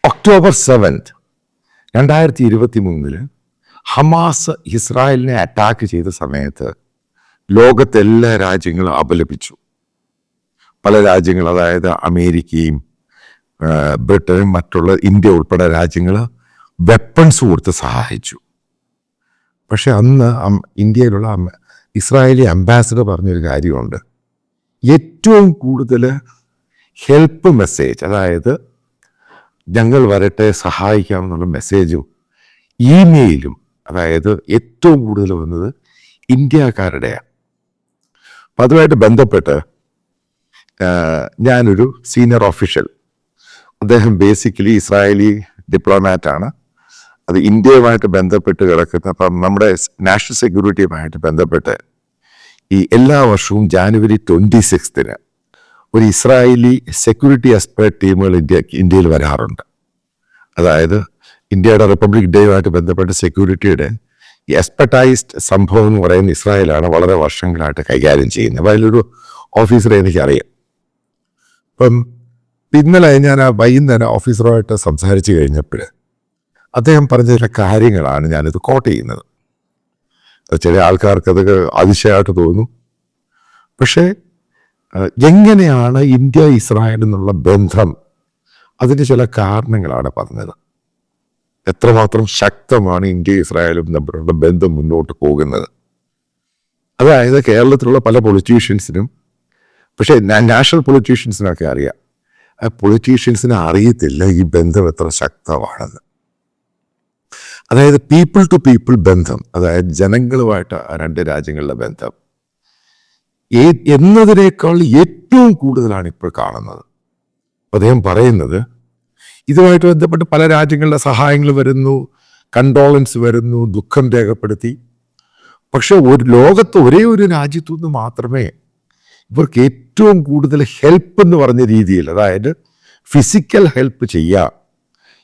October 7th 2023 Hamas ഇസ്രായേലിനെ attack ചെയ്ത സമയത്ത് ലോകത്തെ എല്ലാ രാജ്യങ്ങളും അപലപിച്ചു. പല രാജ്യങ്ങൾ, അതായത് അമേരിക്കയും ബ്രിട്ടനും മറ്റുള്ള ഇന്ത്യ ഉൾപ്പെടെ രാജ്യങ്ങൾ വെപ്പൺസ് കൊടുത്ത് സഹായിച്ചു. പക്ഷെ അന്ന് ഇന്ത്യയിലുള്ള ഇസ്രായേലി അംബാസഡർ പറഞ്ഞൊരു കാര്യമുണ്ട്. ഏറ്റവും കൂടുതൽ ഹെൽപ്പ് മെസ്സേജ്, അതായത് ഞങ്ങൾ വരട്ടെ സഹായിക്കാമെന്നുള്ള മെസ്സേജും ഇമെയിലും, അതായത് ഏറ്റവും കൂടുതൽ വന്നത് ഇന്ത്യക്കാരുടെയാണ്. അപ്പം അതുമായിട്ട് ബന്ധപ്പെട്ട് ഞാനൊരു സീനിയർ ഓഫീഷ്യൽ, അദ്ദേഹം ബേസിക്കലി ഇസ്രായേലി ഡിപ്ലോമാറ്റാണ്. അത് ഇന്ത്യയുമായിട്ട് ബന്ധപ്പെട്ട് കിടക്കുന്ന, അപ്പം നമ്മുടെ നാഷണൽ സെക്യൂരിറ്റിയുമായിട്ട് ബന്ധപ്പെട്ട് ഈ എല്ലാ വർഷവും ജാനുവരി 26 ഒരു ഇസ്രായേലി സെക്യൂരിറ്റി എക്സ്പേർട്ട് ടീമുകൾ ഇന്ത്യയിൽ വരാറുണ്ട്. അതായത് ഇന്ത്യയുടെ റിപ്പബ്ലിക് ഡേയുമായിട്ട് ബന്ധപ്പെട്ട് സെക്യൂരിറ്റിയുടെ ഈ എക്സ്പെർട്ടൈസ്ഡ് സംഭവം എന്ന് പറയുന്ന ഇസ്രായേലാണ് വളരെ വർഷങ്ങളായിട്ട് കൈകാര്യം ചെയ്യുന്നത്. അപ്പോൾ അതിലൊരു ഓഫീസറെ എനിക്കറിയാം. അപ്പം ഇന്നലെ ഞാൻ വൈകുന്നേരം ഓഫീസറുമായിട്ട് സംസാരിച്ച് കഴിഞ്ഞപ്പോൾ അദ്ദേഹം പറഞ്ഞ ചില കാര്യങ്ങളാണ് ഞാനിത് കോട്ട് ചെയ്യുന്നത്. ചില ആൾക്കാർക്ക് അത് അതിശയമായിട്ട് തോന്നും. പക്ഷേ എങ്ങനെയാണ് ഇന്ത്യ ഇസ്രായേൽ എന്നുള്ള ബന്ധം, അതിൻ്റെ ചില കാരണങ്ങളാണ് പറഞ്ഞത്. എത്രമാത്രം ശക്തമാണ് ഇന്ത്യ ഇസ്രായേലും തമ്മിലുള്ള ബന്ധം മുന്നോട്ട് പോകുന്നത്. അതായത് കേരളത്തിലുള്ള പല പൊളിറ്റീഷ്യൻസിനും, പക്ഷേ നാഷണൽ പൊളിറ്റീഷ്യൻസിനൊക്കെ അറിയാം, ആ പൊളിറ്റീഷ്യൻസിന് അറിയത്തില്ല ഈ ബന്ധം എത്ര ശക്തമാണെന്ന്. അതായത് പീപ്പിൾ ടു പീപ്പിൾ ബന്ധം, അതായത് ജനങ്ങളുമായിട്ട് രണ്ട് രാജ്യങ്ങളുടെ ബന്ധം എന്നതിനേക്കാൾ ഏറ്റവും കൂടുതലാണ് ഇപ്പോൾ കാണുന്നത്. അദ്ദേഹം പറയുന്നത് ഇതുമായിട്ട് ബന്ധപ്പെട്ട് പല രാജ്യങ്ങളുടെ സഹായങ്ങൾ വരുന്നു, കണ്ടോളൻസ് വരുന്നു, ദുഃഖം രേഖപ്പെടുത്തി. പക്ഷെ ലോകത്ത് ഒരേ ഒരു രാജ്യത്തു നിന്ന് മാത്രമേ ഇവർക്ക് ഏറ്റവും കൂടുതൽ ഹെൽപ്പ് എന്ന് പറഞ്ഞ രീതിയിൽ, അതായത് ഫിസിക്കൽ ഹെൽപ്പ് ചെയ്യാം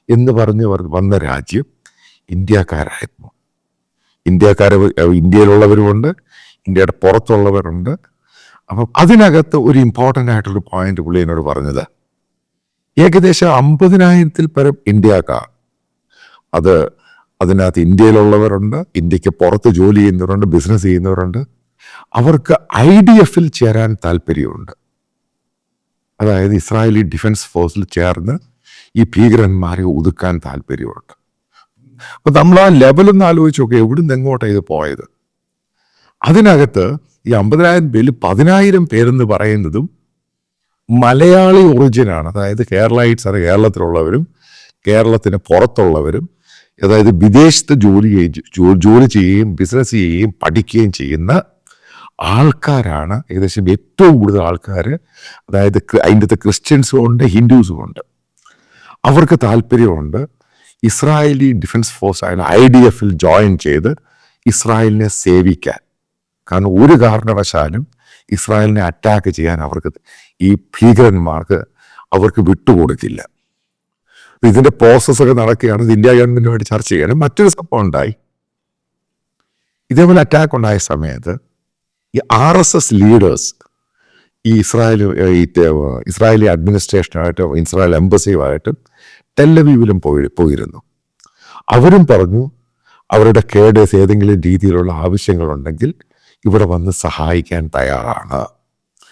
എന്ന് പറഞ്ഞ് വന്ന രാജ്യം ഇന്ത്യക്കാരായിരുന്നു. ഇന്ത്യയിലുള്ളവരുമുണ്ട്, ഇന്ത്യയുടെ പുറത്തുള്ളവരുണ്ട്. അപ്പം അതിനകത്ത് ഒരു ഇമ്പോർട്ടൻ്റ് ആയിട്ടുള്ള പോയിന്റ് പുള്ളി എന്നോട് പറഞ്ഞത്, ഏകദേശം 50,000-ൽ പരം ഇന്ത്യക്കാർ, അതിനകത്ത് ഇന്ത്യയിലുള്ളവരുണ്ട്, ഇന്ത്യക്ക് പുറത്ത് ജോലി ചെയ്യുന്നവരുണ്ട്, ബിസിനസ് ചെയ്യുന്നവരുണ്ട്, അവർക്ക് IDF-ൽ ചേരാൻ താല്പര്യമുണ്ട്. അതായത് ഇസ്രായേലി ഡിഫൻസ് ഫോഴ്സിൽ ചേർന്ന് ഈ ഭീകരന്മാരെ ഒതുക്കാൻ താല്പര്യമുണ്ട്. അപ്പം നമ്മൾ ആ ലെവലൊന്ന് ആലോചിച്ച് നോക്കുക, എവിടുന്ന് എങ്ങോട്ടാണ് ഇത് പോയത്. അതിനകത്ത് ഈ 50,000 പേരിൽ 10,000 പേരെന്ന് പറയുന്നതും മലയാളി ഒറിജിനാണ്. അതായത് കേരളൈറ്റ്സ്, കേരളത്തിലുള്ളവരും കേരളത്തിന് പുറത്തുള്ളവരും, അതായത് വിദേശത്ത് ജോലി ചെയ്യുകയും ബിസിനസ് ചെയ്യുകയും പഠിക്കുകയും ചെയ്യുന്ന ആൾക്കാരാണ് ഏകദേശം ഏറ്റവും കൂടുതൽ ആൾക്കാർ. അതായത് അതിൻ്റെ ക്രിസ്ത്യൻസും ഉണ്ട്, ഹിന്ദുസും ഉണ്ട്. അവർക്ക് താല്പര്യമുണ്ട് ഇസ്രായേലി ഡിഫൻസ് ഫോഴ്സ് ആയ IDF-ൽ ജോയിൻ ചെയ്ത് ഇസ്രായേലിനെ സേവിക്കാൻ. കാരണം ഒരു കാരണവശാലും ഇസ്രായേലിനെ അറ്റാക്ക് ചെയ്യാൻ അവർക്ക്, ഈ ഭീകരന്മാർക്ക് അവർക്ക് വിട്ടുകൊടുക്കില്ല. ഇതിൻ്റെ പ്രോസസ്സൊക്കെ നടക്കുകയാണ്. ഇന്ത്യ ഗവൺമെൻറ്റുമായിട്ട് ചർച്ച ചെയ്യാനും മറ്റൊരു സംഭവം ഉണ്ടായി. ഇതേപോലെ അറ്റാക്ക് ഉണ്ടായ സമയത്ത് ഈ RSS ലീഡേഴ്സ് ഈ ഇസ്രായേലി അഡ്മിനിസ്ട്രേഷനുമായിട്ടും ഇസ്രായേൽ എംബസിയുമായിട്ടും ടെല്ലവീവിലും പോയിരുന്നു. അവരും പറഞ്ഞു അവരുടെ കേഡേഴ്സ് ഏതെങ്കിലും രീതിയിലുള്ള ആവശ്യങ്ങളുണ്ടെങ്കിൽ ഇവിടെ വന്ന് സഹായിക്കാൻ തയ്യാറാണ്.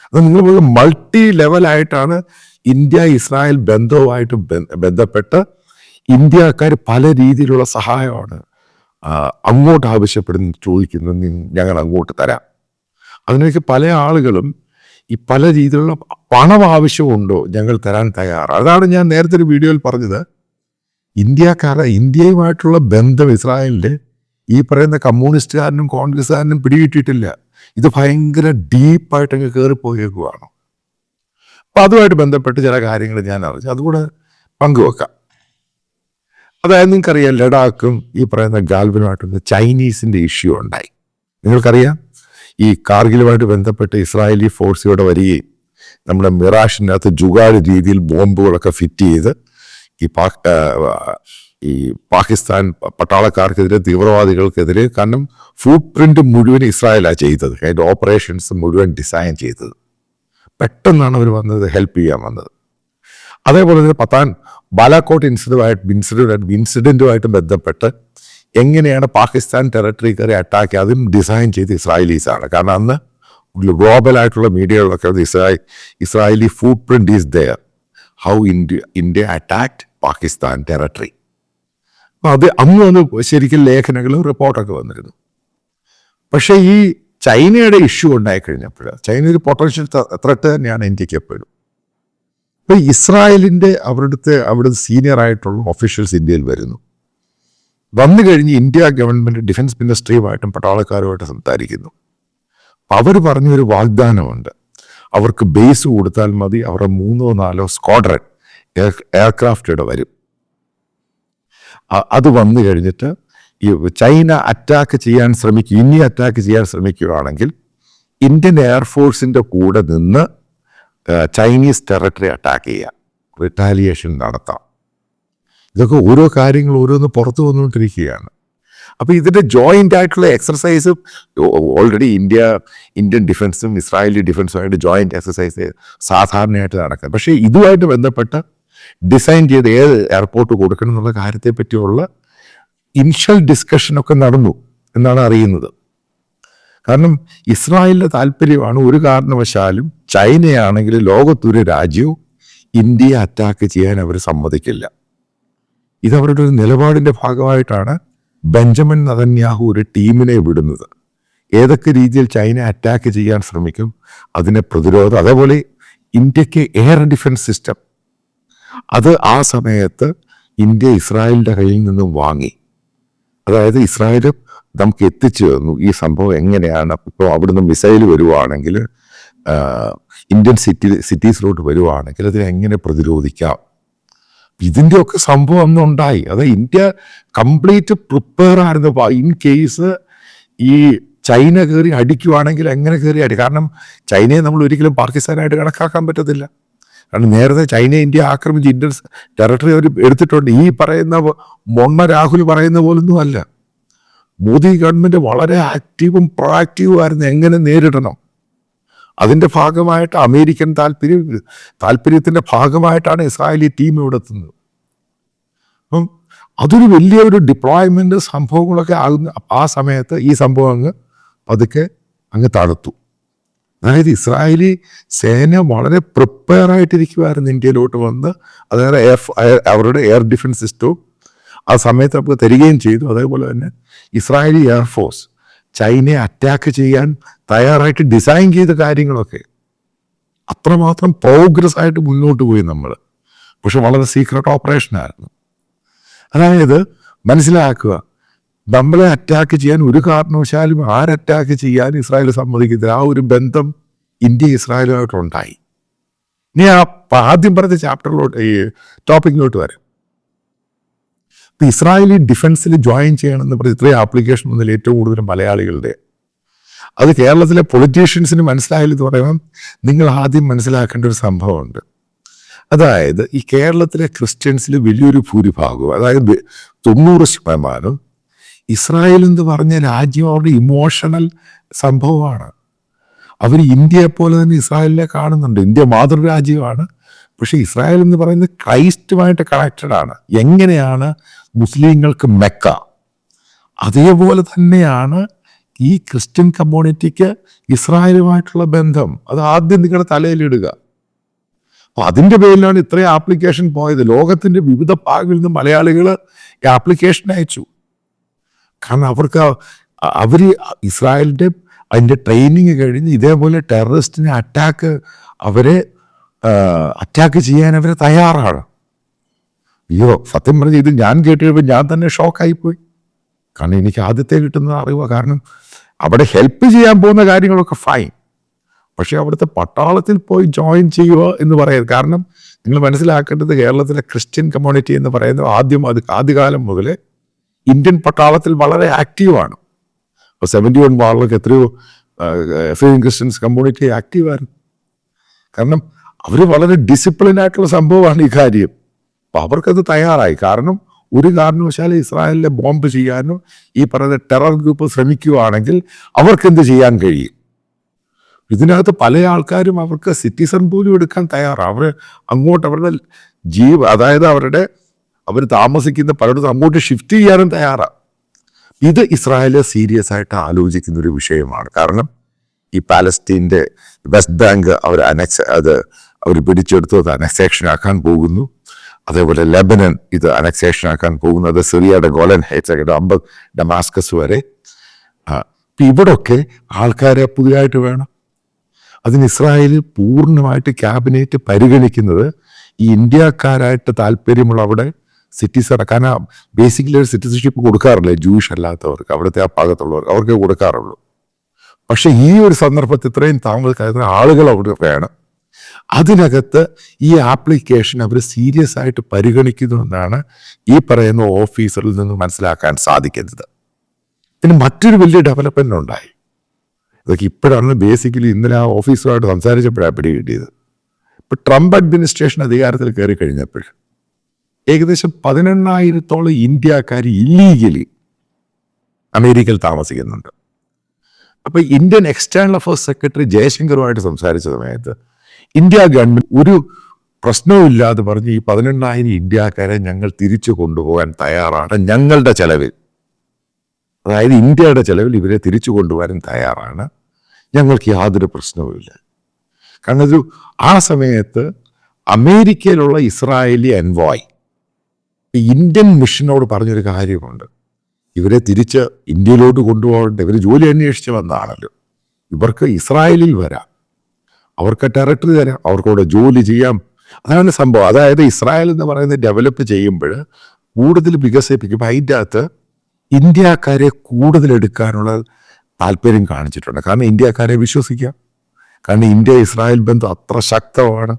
അത് നിങ്ങൾ മൾട്ടി ലെവലായിട്ടാണ് ഇന്ത്യ ഇസ്രായേൽ ബന്ധവുമായിട്ട് ബന്ധപ്പെട്ട് ഇന്ത്യക്കാർ പല രീതിയിലുള്ള സഹായമാണ് അങ്ങോട്ട് ആവശ്യപ്പെടുന്ന, ചോദിക്കുന്നത്, ഞങ്ങൾ അങ്ങോട്ട് തരാം. അതിനൊക്കെ പല ആളുകളും ഈ പല രീതിയിലുള്ള പണം ആവശ്യമുണ്ടോ, ഞങ്ങൾ തരാൻ തയ്യാറാണ്. അതാണ് ഞാൻ നേരത്തെ ഒരു വീഡിയോയിൽ പറഞ്ഞത്. ഇന്ത്യയുമായിട്ടുള്ള ബന്ധം ഇസ്രായേലിൻ്റെ ഈ പറയുന്ന കമ്മ്യൂണിസ്റ്റുകാരനും കോൺഗ്രസ്സുകാരനും പിടികിട്ടിട്ടില്ല. ഇത് ഭയങ്കര ഡീപ്പായിട്ടങ്ങ് കയറിപ്പോയേക്കുവാണ്. അപ്പം അതുമായിട്ട് ബന്ധപ്പെട്ട് ചില കാര്യങ്ങൾ ഞാൻ അറിഞ്ഞു, അതുകൂടെ പങ്കുവെക്കാം. അതായത് നിങ്ങൾക്കറിയാം, ലഡാക്കും ഈ പറയുന്ന ഗാൽവനുമായിട്ടുള്ള ചൈനീസിൻ്റെ ഇഷ്യൂ ഉണ്ടായി. നിങ്ങൾക്കറിയാം, ഈ കാർഗിലുമായിട്ട് ബന്ധപ്പെട്ട് ഇസ്രായേലി ഫോഴ്സ് ഇവിടെ വരികയും നമ്മുടെ മിറാഷിനകത്ത് ജുഗാഡ് രീതിയിൽ ബോംബുകളൊക്കെ ഫിറ്റ് ചെയ്ത് ഈ പാകിസ്ഥാൻ പട്ടാളക്കാർക്കെതിരെ, തീവ്രവാദികൾക്കെതിരെ, കാരണം ഫുട് പ്രിന്റ് മുഴുവൻ ഇസ്രായേലാണ് ചെയ്തത്, അതിൻ്റെ ഓപ്പറേഷൻസ് മുഴുവൻ ഡിസൈൻ ചെയ്തത്. പെട്ടെന്നാണ് അവർ വന്നത്, ഹെൽപ്പ് ചെയ്യാൻ വന്നത്. അതേപോലെ തന്നെ ബാലാക്കോട്ട് ഇൻസിഡൻറ്റുമായിട്ട് ബന്ധപ്പെട്ട് എങ്ങനെയാണ് പാകിസ്ഥാൻ ടെറിട്ടറി കയറി അറ്റാക്ക് ചെയ്ത് അതും ഡിസൈൻ ചെയ്ത് ഇസ്രായേലീസാണ്. കാരണം അന്ന് ഗ്ലോബലായിട്ടുള്ള മീഡിയകളിലൊക്കെ Israeli footprint is there, how India attacked Pakistan territory. അപ്പം അത് അന്ന് ശരിക്കും ലേഖനങ്ങളും റിപ്പോർട്ടൊക്കെ വന്നിരുന്നു. പക്ഷേ ഈ ചൈനയുടെ ഇഷ്യൂ ഉണ്ടായിക്കഴിഞ്ഞപ്പോൾ ചൈന ഒരു പൊട്ടൻഷ്യൽ ത്രെട്ട് തന്നെയാണ് ഇന്ത്യക്ക് എപ്പോഴും. ഇപ്പം ഇസ്രായേലിൻ്റെ അവിടുത്തെ സീനിയർ ആയിട്ടുള്ള ഒഫീഷ്യൽസ് ഇന്ത്യയിൽ വന്നു കഴിഞ്ഞ് ഇന്ത്യ ഗവൺമെൻറ് ഡിഫൻസ് മിനിസ്ട്രിയുമായിട്ടും പട്ടാളക്കാരുമായിട്ട് സംസാരിക്കുന്നു. അപ്പം അവർ പറഞ്ഞൊരു വാഗ്ദാനമുണ്ട്, അവർക്ക് ബേസ് കൊടുത്താൽ മതി, അവരുടെ 3-4 സ്ക്വാഡ്രൺ എയർക്രാഫ്റ്റ് വരും. അത് വന്നു കഴിഞ്ഞിട്ട് ഈ ചൈന ഇനി അറ്റാക്ക് ചെയ്യാൻ ശ്രമിക്കുകയാണെങ്കിൽ ഇന്ത്യൻ എയർഫോഴ്സിൻ്റെ കൂടെ നിന്ന് ചൈനീസ് ടെറിട്ടറി അറ്റാക്ക് ചെയ്യാം, റിട്ടാലിയേഷൻ നടത്താം. ഇതൊക്കെ ഓരോ കാര്യങ്ങൾ ഓരോന്ന് പുറത്തു വന്നുകൊണ്ടിരിക്കുകയാണ്. അപ്പോൾ ഇതിൻ്റെ ജോയിൻ്റ് ആയിട്ടുള്ള എക്സർസൈസ് ഓൾറെഡി ഇന്ത്യൻ ഡിഫൻസും ഇസ്രായേലി ഡിഫൻസുമായിട്ട് ജോയിൻ്റ് എക്സർസൈസ് സാധാരണയായിട്ട് നടക്കുന്നത്. പക്ഷേ ഇതുമായിട്ട് ബന്ധപ്പെട്ട് ഡിസൈൻ ചെയ്ത് ഏത് എയർപോർട്ട് കൊടുക്കണം എന്നുള്ള കാര്യത്തെ പറ്റിയുള്ള ഇനിഷ്യൽ ഡിസ്കഷനൊക്കെ നടന്നു എന്നാണ് അറിയുന്നത്. കാരണം ഇസ്രായേലിൻ്റെ താല്പര്യമാണ് ഒരു കാരണവശാലും ചൈനയാണെങ്കിൽ ലോകത്തൊരു രാജ്യവും ഇന്ത്യയെ അറ്റാക്ക് ചെയ്യാൻ അവർ സമ്മതിക്കില്ല. ഇതവരുടെ ഒരു നിലപാടിൻ്റെ ഭാഗമായിട്ടാണ് ബെഞ്ചമിൻ നെതന്യാഹു ഒരു ടീമിനെ വിടുന്നത്. ഏതൊക്കെ രീതിയിൽ ചൈന അറ്റാക്ക് ചെയ്യാൻ ശ്രമിക്കും അതിനെ പ്രതിരോധം. അതേപോലെ ഇന്ത്യക്ക് എയർ ഡിഫൻസ് സിസ്റ്റം അത് ആ സമയത്ത് ഇന്ത്യ ഇസ്രായേലിൻ്റെ കയ്യിൽ നിന്നും വാങ്ങി. അതായത് ഇസ്രായേൽ നമുക്ക് എത്തിച്ചു തന്നു ഈ സംഭവം എങ്ങനെയാണ്. ഇപ്പോൾ അവിടുന്ന് മിസൈൽ വരുവാണെങ്കിൽ ഇന്ത്യൻ സിറ്റീസിലോട്ട് വരുവാണെങ്കിൽ അതിനെ എങ്ങനെ പ്രതിരോധിക്കാം, ഇതിൻ്റെയൊക്കെ സംഭവം അന്നുണ്ടായി. അത് ഇന്ത്യ കംപ്ലീറ്റ് പ്രിപ്പയർ ആയിരുന്നു. ഇൻ കേസ് ഈ ചൈന കയറി അടിക്കുവാണെങ്കിൽ എങ്ങനെ കയറി അടി. കാരണം ചൈനയെ നമ്മൾ ഒരിക്കലും പാകിസ്ഥാനായിട്ട് കണക്കാക്കാൻ പറ്റത്തില്ല. കാരണം നേരത്തെ ചൈന ഇന്ത്യ ആക്രമിച്ച് ഇന്ത്യൻ ടെറിട്ടറി അവർ എടുത്തിട്ടുണ്ട്. ഈ പറയുന്ന രാഹുൽ പറയുന്ന പോലൊന്നും അല്ല. മോദി ഗവൺമെൻറ് വളരെ ആക്റ്റീവും പ്രൊആക്റ്റീവും ആയിരുന്നു എങ്ങനെ നേരിടണം. അതിൻ്റെ ഭാഗമായിട്ട് അമേരിക്കൻ താല്പര്യത്തിൻ്റെ ഭാഗമായിട്ടാണ് ഇസ്രായേലി ടീം ഇവിടെ എത്തുന്നത്. അപ്പം അതൊരു വലിയൊരു ഡിപ്ലോയ്മെൻറ്റ് സംഭവങ്ങളൊക്കെ ആകുന്ന ആ സമയത്ത് ഈ സംഭവം പതുക്കെ തണുത്തു. അതായത് ഇസ്രായേലി സേന വളരെ പ്രിപ്പയർ ആയിട്ടിരിക്കുമായിരുന്നു ഇന്ത്യയിലോട്ട് വന്ന്. അതായത് അവരുടെ എയർ ഡിഫൻസ് സിസ്റ്റവും ആ സമയത്ത് നമുക്ക് തരികയും ചെയ്തു. അതേപോലെ തന്നെ ഇസ്രായേലി എയർഫോഴ്സ് ചൈനയെ അറ്റാക്ക് ചെയ്യാൻ തയ്യാറായിട്ട് ഡിസൈൻ ചെയ്ത കാര്യങ്ങളൊക്കെ അത്രമാത്രം പ്രോഗ്രസ് ആയിട്ട് മുന്നോട്ട് പോയി നമ്മൾ. പക്ഷെ വളരെ സീക്രട്ട് ഓപ്പറേഷനായിരുന്നു. അതായത് മനസ്സിലാക്കുക, നമ്മളെ അറ്റാക്ക് ചെയ്യാൻ ഒരു കാരണവശാലും അറ്റാക്ക് ചെയ്യാൻ ഇസ്രായേൽ സമ്മതിക്കത്തില്ല. ആ ഒരു ബന്ധം ഇന്ത്യ ഇസ്രായേലുമായിട്ടുണ്ടായി. ഇനി ആദ്യം പറഞ്ഞ ചാപ്റ്ററിലോട്ട് ഈ ടോപ്പിക്കിലോട്ട് വരാം. ഇപ്പം ഇസ്രായേലി ഡിഫൻസിൽ ജോയിൻ ചെയ്യണമെന്ന് പറഞ്ഞ് ഇത്രയും ആപ്ലിക്കേഷൻ വന്നതിൽ ഏറ്റവും കൂടുതൽ മലയാളികളുടെ. അത് കേരളത്തിലെ പൊളിറ്റീഷ്യൻസിന് മനസ്സിലായില്ലെന്ന് പറയുമ്പം നിങ്ങൾ ആദ്യം മനസ്സിലാക്കേണ്ട ഒരു സംഭവമുണ്ട്. അതായത് ഈ കേരളത്തിലെ ക്രിസ്ത്യൻസിൽ വലിയൊരു ഭൂരിഭാഗവും, അതായത് 90% ഇസ്രായേൽ എന്ന് പറഞ്ഞ രാജ്യം അവരുടെ ഇമോഷണൽ സംഭവമാണ്. അവർ ഇന്ത്യയെ പോലെ തന്നെ ഇസ്രായേലിനെ കാണുന്നുണ്ട്. ഇന്ത്യ മാതൃരാജ്യമാണ്. പക്ഷേ ഇസ്രായേൽ എന്ന് പറയുന്നത് ക്രൈസ്റ്റുമായിട്ട് കണക്റ്റഡ് ആണ്. എങ്ങനെയാണ് മുസ്ലിങ്ങൾക്ക് മെക്ക, അതേപോലെ തന്നെയാണ് ഈ ക്രിസ്ത്യൻ കമ്മ്യൂണിറ്റിക്ക് ഇസ്രായേലുമായിട്ടുള്ള ബന്ധം. അത് ആദ്യം നിങ്ങളുടെ തലയിലിടുക. അപ്പോൾ അതിൻ്റെ പേരിലാണ് ഇത്രയും ആപ്ലിക്കേഷൻ പോയത്. ലോകത്തിൻ്റെ വിവിധ ഭാഗങ്ങളിൽ നിന്ന് മലയാളികൾ ഈ ആപ്ലിക്കേഷൻ അയച്ചു. കാരണം അവർ ഇസ്രായേലിൻ്റെ അതിൻ്റെ ട്രെയിനിങ് കഴിഞ്ഞ് ഇതേപോലെ ടെററിസ്റ്റിനെ അറ്റാക്ക് ചെയ്യാൻ അവർ തയ്യാറാണ്. അയ്യോ, സത്യം പറഞ്ഞ് ഇത് ഞാൻ കേട്ടുകഴിയുമ്പോൾ ഞാൻ തന്നെ ഷോക്കായിപ്പോയി. കാരണം എനിക്ക് ആദ്യത്തെ കിട്ടുന്ന അറിവാണ്. കാരണം അവിടെ ഹെൽപ്പ് ചെയ്യാൻ പോകുന്ന കാര്യങ്ങളൊക്കെ ഫൈൻ, പക്ഷേ അവിടുത്തെ പട്ടാളത്തിൽ പോയി ജോയിൻ ചെയ്യുക എന്ന് പറയുന്നത്. കാരണം നിങ്ങൾ മനസ്സിലാക്കേണ്ടത്, കേരളത്തിലെ ക്രിസ്ത്യൻ കമ്മ്യൂണിറ്റി എന്ന് പറയുന്നത് ആദ്യകാലം മുതലേ ഇന്ത്യൻ പട്ടാളത്തിൽ വളരെ ആക്റ്റീവാണ്. അപ്പോൾ 71 വാറിലൊക്കെ എത്രയോ എഫ്രീൻ ക്രിസ്ത്യൻസ് കമ്മ്യൂണിറ്റി ആക്റ്റീവായിരുന്നു. കാരണം അവർ വളരെ ഡിസിപ്ലിൻ ആയിട്ടുള്ള സംഭവമാണ് ഈ കാര്യം. അപ്പോൾ അവർക്കത് തയ്യാറായി. കാരണം ഒരു കാരണവശാലും ഇസ്രായേലിനെ ബോംബ് ചെയ്യാനോ ഈ പറയുന്ന ടെറർ ഗ്രൂപ്പ് ശ്രമിക്കുകയാണെങ്കിൽ അവർക്കെന്ത് ചെയ്യാൻ കഴിയും. ഇതിനകത്ത് പല ആൾക്കാരും അവർക്ക് സിറ്റിസൺ പോലും എടുക്കാൻ തയ്യാറാണ്. അവർ അങ്ങോട്ട് അവരുടെ അതായത് അവർ താമസിക്കുന്ന പലയിടത്തും അങ്ങോട്ട് ഷിഫ്റ്റ് ചെയ്യാനും തയ്യാറാണ്. ഇത് ഇസ്രായേൽ സീരിയസ് ആയിട്ട് ആലോചിക്കുന്ന ഒരു വിഷയമാണ്. കാരണം ഈ പാലസ്തീൻ്റെ വെസ്റ്റ് ബാങ്ക് അവർ പിടിച്ചെടുത്തു, അത് അനക്സേഷൻ ആക്കാൻ പോകുന്നു. അതേപോലെ ലെബനൻ ഇത് അനക്സേഷൻ ആക്കാൻ പോകുന്നു. അത് സിറിയയുടെ ഗോലൻ ഹൈറ്റ്സ് ഡമാസ്കസ് വരെ. ഇവിടൊക്കെ ആൾക്കാരെ പുതിയതായിട്ട് വേണം. അതിന് ഇസ്രായേൽ പൂർണ്ണമായിട്ട് ക്യാബിനറ്റ് പരിഗണിക്കുന്നത് ഈ ഇന്ത്യക്കാരായിട്ട് താല്പര്യമുള്ള അവിടെ സിറ്റിസൺ. കാരണം ബേസിക്കലി ഒരു സിറ്റിസൺഷിപ്പ് കൊടുക്കാറില്ല ജൂയിഷ് അല്ലാത്തവർക്ക്, അവിടുത്തെ ആ ഭാഗത്തുള്ളവർക്ക്, അവർക്ക് കൊടുക്കാറുള്ളൂ. പക്ഷെ ഈ ഒരു സന്ദർഭത്തിൽ ഇത്രയും താമസിക്കുന്ന ആളുകൾ അവിടെ വേണം. അതിനകത്ത് ഈ ആപ്ലിക്കേഷൻ അവർ സീരിയസ് ആയിട്ട് പരിഗണിക്കുന്നു എന്നാണ് ഈ പറയുന്ന ഓഫീസറിൽ നിന്ന് മനസ്സിലാക്കാൻ സാധിക്കുന്നത്. പിന്നെ മറ്റൊരു വലിയ ഡെവലപ്മെന്റ് ഉണ്ടായി. ഇതൊക്കെ ഇപ്പോഴാണ് ബേസിക്കലി ഇന്നലെ ആ ഓഫീസറുമായിട്ട് സംസാരിച്ചപ്പോഴാണ് പിടികിട്ടിയത്. ഇപ്പൊ ട്രംപ് അഡ്മിനിസ്ട്രേഷൻ അധികാരത്തിൽ കയറി കഴിഞ്ഞപ്പോൾ ഏകദേശം 18,000-ഓളം ഇന്ത്യക്കാർ ഇല്ലീഗലി അമേരിക്കയിൽ താമസിക്കുന്നുണ്ട്. അപ്പൊ ഇന്ത്യൻ എക്സ്റ്റേണൽ അഫയേഴ്സ് സെക്രട്ടറി ജയശങ്കറുമായിട്ട് സംസാരിച്ച സമയത്ത് ഇന്ത്യ ഗവൺമെന്റ് ഒരു പ്രശ്നവുമില്ലാതെ പറഞ്ഞ് ഈ 18,000 ഇന്ത്യക്കാരെ ഞങ്ങൾ തിരിച്ചു കൊണ്ടുപോകാൻ തയ്യാറാണ്, ഞങ്ങളുടെ ചെലവിൽ, അതായത് ഇന്ത്യയുടെ ചെലവിൽ ഇവരെ തിരിച്ചു കൊണ്ടുപോകാൻ തയ്യാറാണ്, ഞങ്ങൾക്ക് യാതൊരു പ്രശ്നവുമില്ല. കാരണം ആ സമയത്ത് അമേരിക്കയിലുള്ള ഇസ്രായേലി എൻവോയ് ഇന്ത്യൻ മിഷനോട് പറഞ്ഞൊരു കാര്യമുണ്ട്, ഇവരെ തിരിച്ച് ഇന്ത്യയിലോട്ട് കൊണ്ടുപോകേണ്ട, ഇവർ ജോലി അന്വേഷിച്ച് വന്നതാണല്ലോ, ഇവർക്ക് ഇസ്രായേലിൽ വരാം, അവർക്ക് ടെറിട്ടറി തരാം, അവർക്കവിടെ ജോലി ചെയ്യാം. അതാണ് സംഭവം. അതായത് ഇസ്രായേൽ എന്ന് പറയുന്നത് ഡെവലപ്പ് ചെയ്യുമ്പോൾ കൂടുതൽ വികസിപ്പിക്കുമ്പോൾ അതിൻ്റെ അകത്ത് ഇന്ത്യക്കാരെ കൂടുതൽ എടുക്കാനുള്ള താല്പര്യം കാണിച്ചിട്ടുണ്ട്. കാരണം ഇന്ത്യക്കാരെ വിശ്വസിക്കാം. കാരണം ഇന്ത്യ ഇസ്രായേൽ ബന്ധം അത്ര ശക്തമാണ്.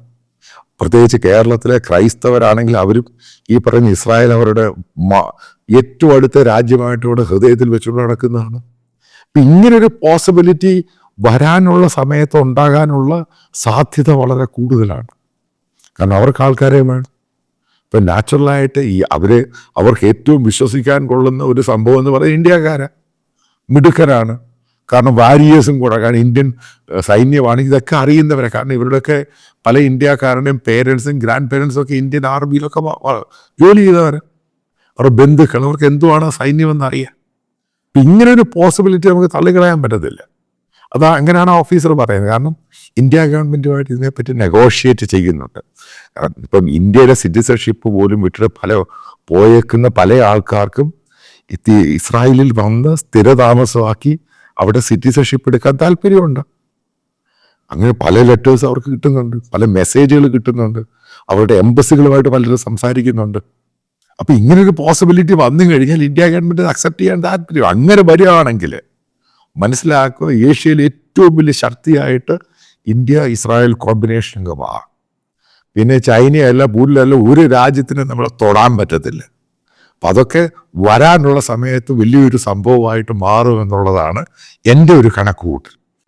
പ്രത്യേകിച്ച് കേരളത്തിലെ ക്രൈസ്തവരാണെങ്കിൽ അവരും ഈ പറയുന്ന ഇസ്രായേൽ അവരുടെ ഏറ്റവും അടുത്ത രാജ്യമായിട്ട് ഇവിടെ ഹൃദയത്തിൽ വെച്ചുകൊണ്ട് നടക്കുന്നതാണ്. അപ്പം ഇങ്ങനൊരു പോസിബിലിറ്റി വരാനുള്ള സമയത്ത് ഉണ്ടാകാനുള്ള സാധ്യത വളരെ കൂടുതലാണ്. കാരണം അവർക്ക് ആൾക്കാരെ വേണം. ഇപ്പം നാച്ചുറലായിട്ട് അവർക്ക് ഏറ്റവും വിശ്വസിക്കാൻ കൊള്ളുന്ന ഒരു സംഭവം എന്ന് പറയുന്നത് ഇന്ത്യക്കാരാണ്, മിടുക്കരാണ്. കാരണം വാരിയേഴ്സും കൂടെ, കാരണം ഇന്ത്യൻ സൈന്യമാണ്, ഇതൊക്കെ അറിയുന്നവരെ. കാരണം ഇവരുടെയൊക്കെ പല ഇന്ത്യക്കാരുടെയും പേരൻസും ഗ്രാൻഡ് പേരൻസും ഒക്കെ ഇന്ത്യൻ ആർമിയിലൊക്കെ ജോലി ചെയ്തവർ, അവരുടെ ബന്ധുക്കൾ, അവർക്ക് എന്തുവാണ് സൈന്യമെന്ന് അറിയാം. അപ്പം ഇങ്ങനൊരു പോസിബിലിറ്റി നമുക്ക് തള്ളിക്കളയാൻ പറ്റത്തില്ല. അങ്ങനെയാണ് ഓഫീസർ പറയുന്നത്. കാരണം ഇന്ത്യ ഗവൺമെൻറ്റുമായിട്ട് ഇതിനെപ്പറ്റി നെഗോഷിയേറ്റ് ചെയ്യുന്നുണ്ട്. കാരണം ഇപ്പം ഇന്ത്യയുടെ സിറ്റിസൺഷിപ്പ് പോലും വിട്ടിട്ട് പോയേക്കുന്ന പല ആൾക്കാർക്കും ഇസ്രായേലിൽ വന്ന് സ്ഥിരതാമസമാക്കി അവിടെ സിറ്റിസൺഷിപ്പ് എടുക്കാൻ താല്പര്യമുണ്ട്. അങ്ങനെ പല ലെറ്റേഴ്സ് അവർക്ക് കിട്ടുന്നുണ്ട്, പല മെസ്സേജുകൾ കിട്ടുന്നുണ്ട്, അവരുടെ എംബസികളുമായിട്ട് പലരും സംസാരിക്കുന്നുണ്ട്. അപ്പം ഇങ്ങനൊരു പോസിബിലിറ്റി വന്നു കഴിഞ്ഞാൽ ഇന്ത്യ ഗവൺമെൻറ് അക്സെപ്റ്റ് ചെയ്യാൻ താല്പര്യം. അങ്ങനെ വരികയാണെങ്കിൽ മനസ്സിലാക്കുക, ഏഷ്യയിൽ ഏറ്റവും വലിയ ശക്തിയായിട്ട് ഇന്ത്യ ഇസ്രായേൽ കോമ്പിനേഷൻ മാറും. പിന്നെ ചൈനയല്ല, കൂടുതലല്ല, ഒരു രാജ്യത്തിന് നമ്മളെ തൊടാൻ പറ്റത്തില്ല. അപ്പം അതൊക്കെ വരാനുള്ള സമയത്ത് വലിയൊരു സംഭവമായിട്ട് മാറുമെന്നുള്ളതാണ് എൻ്റെ ഒരു കണക്കുകൂട്ടൽ.